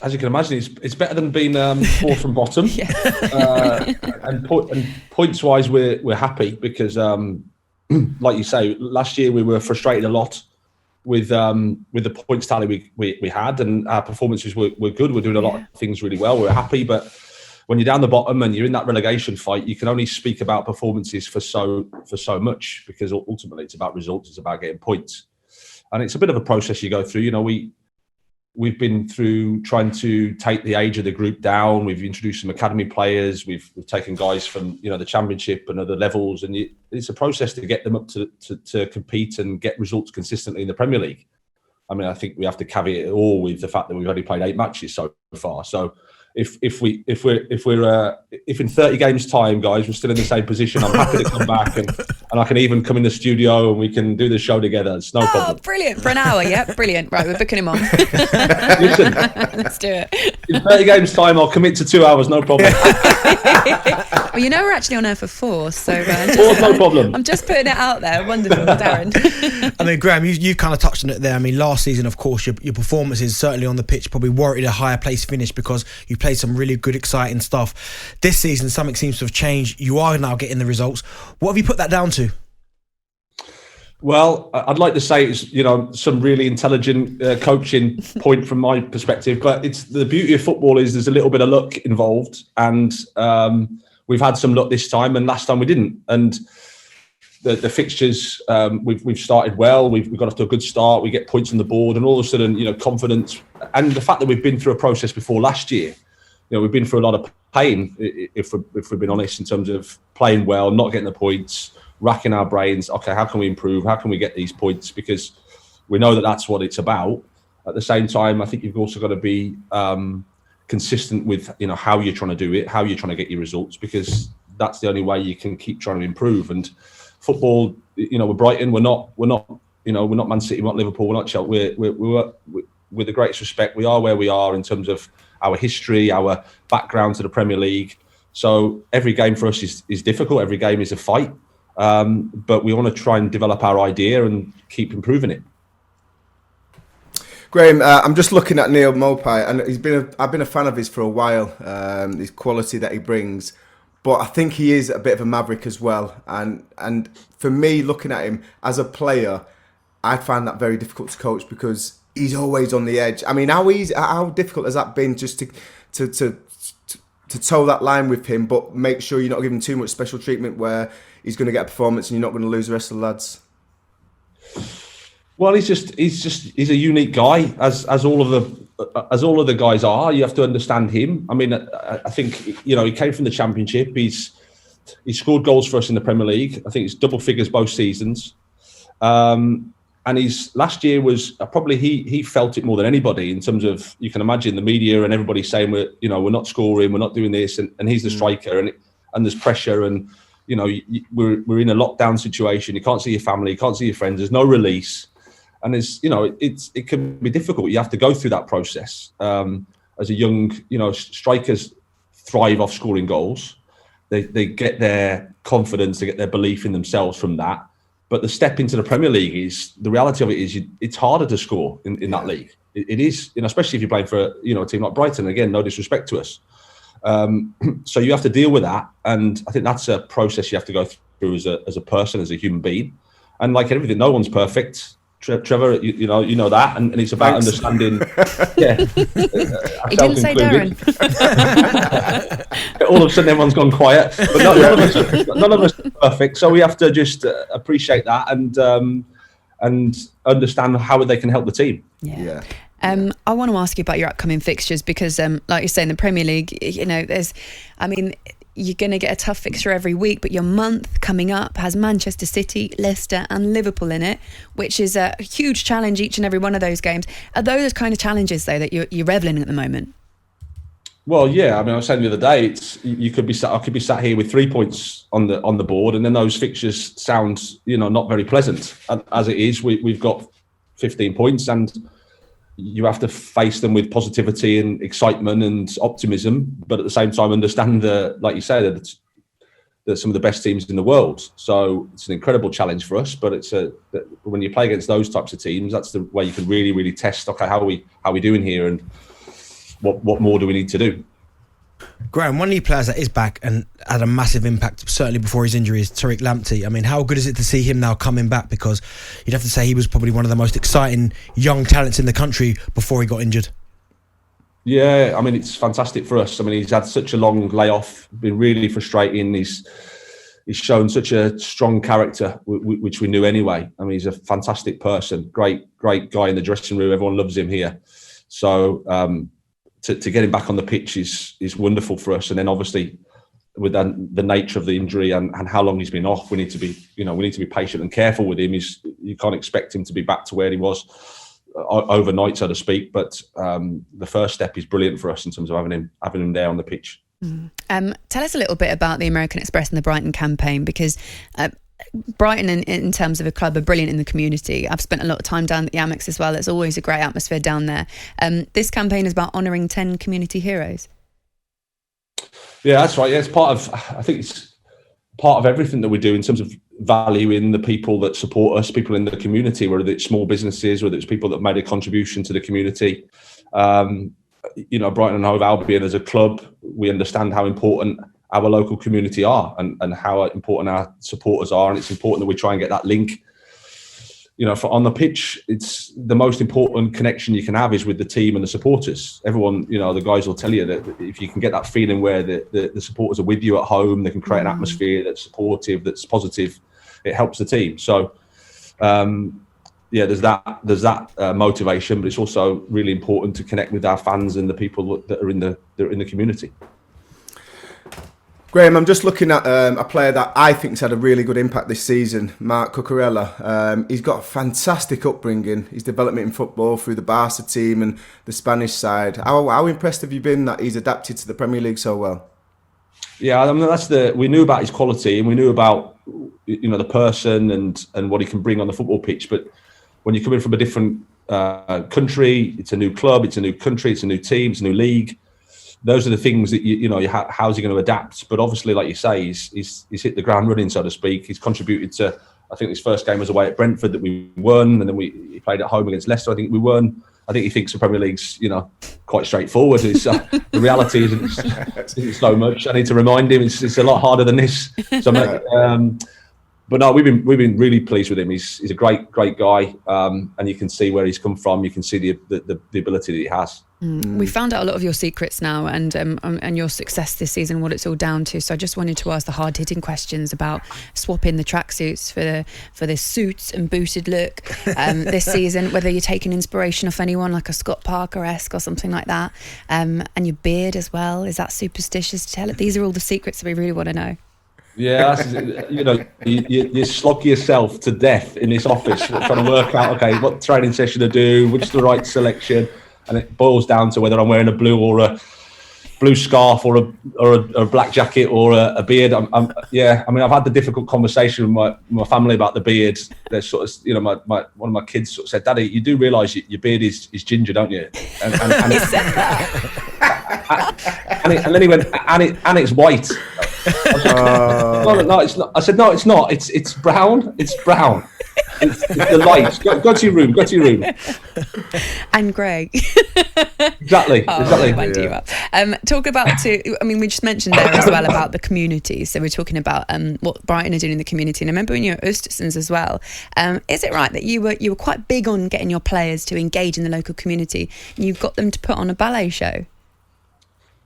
as you can imagine, it's better than being fourth from bottom. And points wise, we're happy because, like you say, last year we were frustrated a lot with the points tally we had, and our performances were good. We're doing a lot of things really well. We're happy, but when you're down the bottom and you're in that relegation fight, you can only speak about performances for so much, because ultimately it's about results. It's about getting points, and it's a bit of a process you go through. You know, we've been through trying to take the age of the group down. We've introduced some academy players. We've taken guys from the Championship and other levels, and it's a process to get them up to compete and get results consistently in the Premier League. I mean, I think we have to caveat it all with the fact that we've only played 8 matches so far. So if in 30 games time, guys, we're still in the same position, I'm happy to come back and I can even come in the studio and we can do the show together. It's no problem. Brilliant. For an hour, yeah, brilliant. Right, we're booking him on. Listen, let's do it. In 30 games time, I'll commit to 2 hours, no problem. Well, we're actually on air for 4, so no problem. I'm just putting it out there. Wonderful, Darren. I mean, Graham, you kind of touched on it there. I mean, last season, of course, your performances certainly on the pitch probably warranted a higher place finish because you played some really good, exciting stuff. This season, something seems to have changed. You are now getting the results. What have you put that down to? Well, I'd like to say it's some really intelligent coaching point from my perspective, but it's the beauty of football is there's a little bit of luck involved, and we've had some luck this time, and last time we didn't. And the fixtures, we've started well. We've got off to a good start. We get points on the board, and all of a sudden, confidence, and the fact that we've been through a process before last year. We've been through a lot of pain, if we've been honest, in terms of playing well, not getting the points, racking our brains. Okay, how can we improve? How can we get these points? Because we know that that's what it's about. At the same time, I think you've also got to be consistent with how you're trying to do it, how you're trying to get your results, because that's the only way you can keep trying to improve. And football, we're Brighton. We're not Man City. We're not Liverpool. We're not Chelsea. We're with the greatest respect, we are where we are in terms of our history, our background to the Premier League. So every game for us is difficult. Every game is a fight. But we want to try and develop our idea and keep improving it. Graham, I'm just looking at Neil Maupay, and I've been a fan of his for a while. His quality that he brings, but I think he is a bit of a maverick as well. And for me, looking at him as a player, I find that very difficult to coach because he's always on the edge. I mean, how difficult has that been just to toe that line with him, but make sure you're not giving too much special treatment where he's going to get a performance and you're not going to lose the rest of the lads? Well, he's a unique guy, as all of the guys are. You have to understand him. I mean, I think he came from the Championship. He scored goals for us in the Premier League. I think it's double figures both seasons. And his last year was probably he felt it more than anybody in terms of, you can imagine the media and everybody saying we're not scoring, we're not doing this, and he's the striker, and there's pressure, and we're in a lockdown situation. You can't see your family, you can't see your friends. There's no release, and it can be difficult. You have to go through that process. As a young, strikers thrive off scoring goals. They get their confidence, they get their belief in themselves from that. But the step into the Premier League the reality of it is it's harder to score in that league. It is, especially if you're playing for a team like Brighton. Again, no disrespect to us. So you have to deal with that, and I think that's a process you have to go through as a person, as a human being. And like everything, no one's perfect. Trevor, you know that, and it's about understanding. Yeah, he didn't say Darren. All of a sudden, everyone's gone quiet. But none of us are perfect, so we have to just appreciate that and understand how they can help the team. Yeah. I want to ask you about your upcoming fixtures because, like you say, in the Premier League, you're going to get a tough fixture every week, but your month coming up has Manchester City, Leicester and Liverpool in it, which is a huge challenge, each and every one of those games. Are those kind of challenges, though, that you're revelling in at the moment? Well, yeah. I mean, I was saying the other day, I could be sat here with 3 points on the board, and then those fixtures sound, not very pleasant. And as it is, we've got 15 points, and you have to face them with positivity and excitement and optimism, but at the same time understand like you say, that some of the best teams in the world. So it's an incredible challenge for us. But when you play against those types of teams, that's the way you can really, really test. Okay, how are we doing here? And what more do we need to do? Graham, one of the players that is back and had a massive impact, certainly before his injury, is Tariq Lamptey. I mean, how good is it to see him now coming back? Because you'd have to say he was probably one of the most exciting young talents in the country before he got injured. Yeah, I mean, it's fantastic for us. I mean, he's had such a long layoff, been really frustrating. He's shown such a strong character, which we knew anyway. I mean, he's a fantastic person, great guy in the dressing room. Everyone loves him here. So to get him back on the pitch is wonderful for us. And then obviously with the nature of the injury and how long he's been off, we need to be patient and careful with him. You can't expect him to be back to where he was overnight, so to speak. But the first step is brilliant for us in terms of having him there on the pitch. Tell us a little bit about the American Express and the Brighton campaign, because Brighton in terms of a club are brilliant in the community. I've spent a lot of time down at the Amex as well. It's always a great atmosphere down there. This campaign is about honouring 10 community heroes. Yeah, that's right. Yeah, I think it's part of everything that we do in terms of valuing the people that support us, people in the community, whether it's small businesses, whether it's people that made a contribution to the community. Brighton and Hove Albion as a club, we understand how important our local community are and how important our supporters are. And it's important that we try and get that link. For on the pitch, it's the most important connection you can have is with the team and the supporters. Everyone, the guys will tell you that if you can get that feeling where the supporters are with you at home, they can create an atmosphere that's supportive, that's positive, it helps the team. So, there's that motivation, but it's also really important to connect with our fans and the people that are in the community. Graham, I'm just looking at a player that I think's had a really good impact this season, Marc Cucurella. He's got a fantastic upbringing. His development in football through the Barca team and the Spanish side. How impressed have you been that he's adapted to the Premier League so well? Yeah, I mean, we knew about his quality and we knew about the person and what he can bring on the football pitch. But when you come in from a different country, it's a new club, it's a new country, it's a new team, it's a new league. Those are the things that how's he going to adapt? But obviously, like you say, he's hit the ground running, so to speak. He's contributed to, I think his first game was away at Brentford that we won, and then he played at home against Leicester. I think we won. I think he thinks the Premier League's quite straightforward. The reality isn't so much. I need to remind him it's a lot harder than this. So, but no, we've been really pleased with him. He's a great guy, and you can see where he's come from. You can see the ability that he has. We found out a lot of your secrets now and your success this season, what it's all down to. So I just wanted to ask the hard-hitting questions about swapping the tracksuits for this suits and booted look this season, whether you're taking inspiration off anyone like a Scott Parker-esque or something like that. And your beard as well. Is that superstitious? Tell it. These are all the secrets that we really want to know. Yeah, you slog yourself to death in this office trying to work out, okay, what training session to do, which is the right selection. And it boils down to whether I'm wearing a blue or a blue scarf or a black jacket or a beard. I mean, I've had the difficult conversation with my family about the beard. There's sort of, one of my kids sort of said, "Daddy, you do realise your beard is ginger, don't you?" And he said that. and then he went, and it's white. No, it's not. I said, no, it's not. It's brown. It's brown. It's the light. Go to your room. Go to your room. And grey. Exactly. Talk about we just mentioned there as well about the community. So we're talking about what Brighton are doing in the community. And I remember when you were at Östersunds as well. Is it right that you were quite big on getting your players to engage in the local community, and you've got them to put on a ballet show?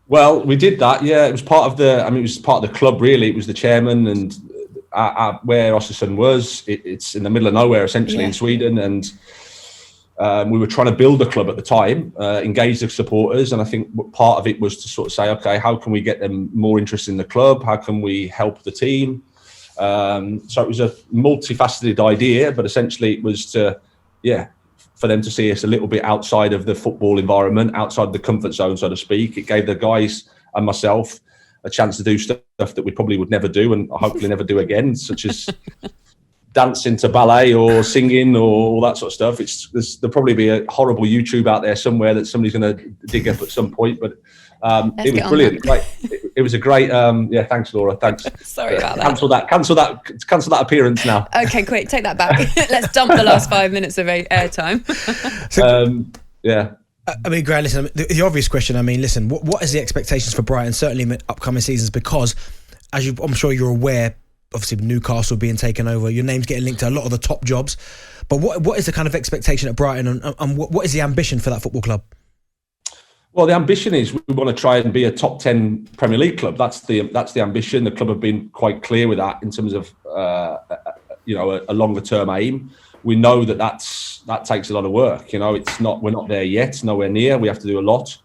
Well, we did that. Yeah, it was part of the club. Really, it was the chairman and where Östersund was. It's in the middle of nowhere, essentially, in Sweden, and we were trying to build a club at the time, engage the supporters, and I think part of it was to sort of say, okay, how can we get them more interested in the club? How can we help the team? So it was a multifaceted idea, but essentially it was for them to see us a little bit outside of the football environment, outside the comfort zone, so to speak. It gave the guys and myself a chance to do stuff that we probably would never do and hopefully never do again, such as dancing to ballet or singing or all that sort of stuff. There'll probably be a horrible YouTube out there somewhere that somebody's going to dig up at some point, but it was brilliant. It was a great, thanks, Laura. Thanks. Sorry about that. Cancel that appearance now. Okay, quick, take that back. Let's dump the last 5 minutes of airtime. I mean, Grant, listen, the obvious question, I mean, listen, what is the expectations for Brighton, certainly in the upcoming seasons? Because, I'm sure you're aware, obviously Newcastle being taken over, your name's getting linked to a lot of the top jobs. But what is the kind of expectation at Brighton, and what is the ambition for that football club? Well, the ambition is we want to try and be a top 10 Premier League club. That's the ambition. The club have been quite clear with that in terms of a longer term aim. We know that takes a lot of work. We're not there yet, nowhere near. We have to do a lot,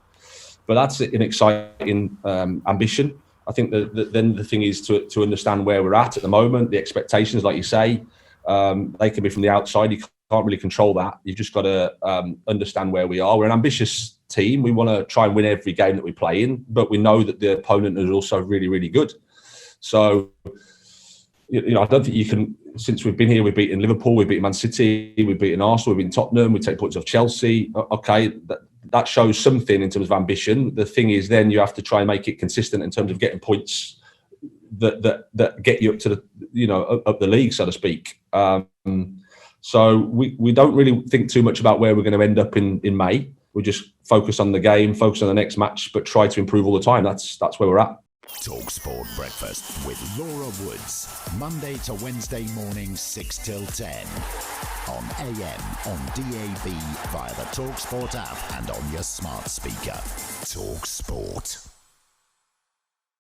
but that's an exciting ambition. I think then the thing is to understand where we're at the moment, the expectations, like you say, they can be from the outside. You can't really control that. You've just got to understand where we are. We're an ambitious team. We want to try and win every game that we play in, but we know that the opponent is also really, really good. So, I don't think you can. Since we've been here, we've beaten Liverpool, we've beaten Man City, we've beaten Arsenal, we've beaten Tottenham, we take points off Chelsea. Okay, that shows something in terms of ambition. The thing is, then you have to try and make it consistent in terms of getting points that get you up to up the league, so to speak. So we don't really think too much about where we're going to end up in May. We just focus on the game, focus on the next match, but try to improve all the time. That's where we're at. talkSPORT Breakfast with Laura Woods, Monday to Wednesday morning 6 till 10 on AM, on DAB, via the talkSPORT app and on your smart speaker. talkSPORT.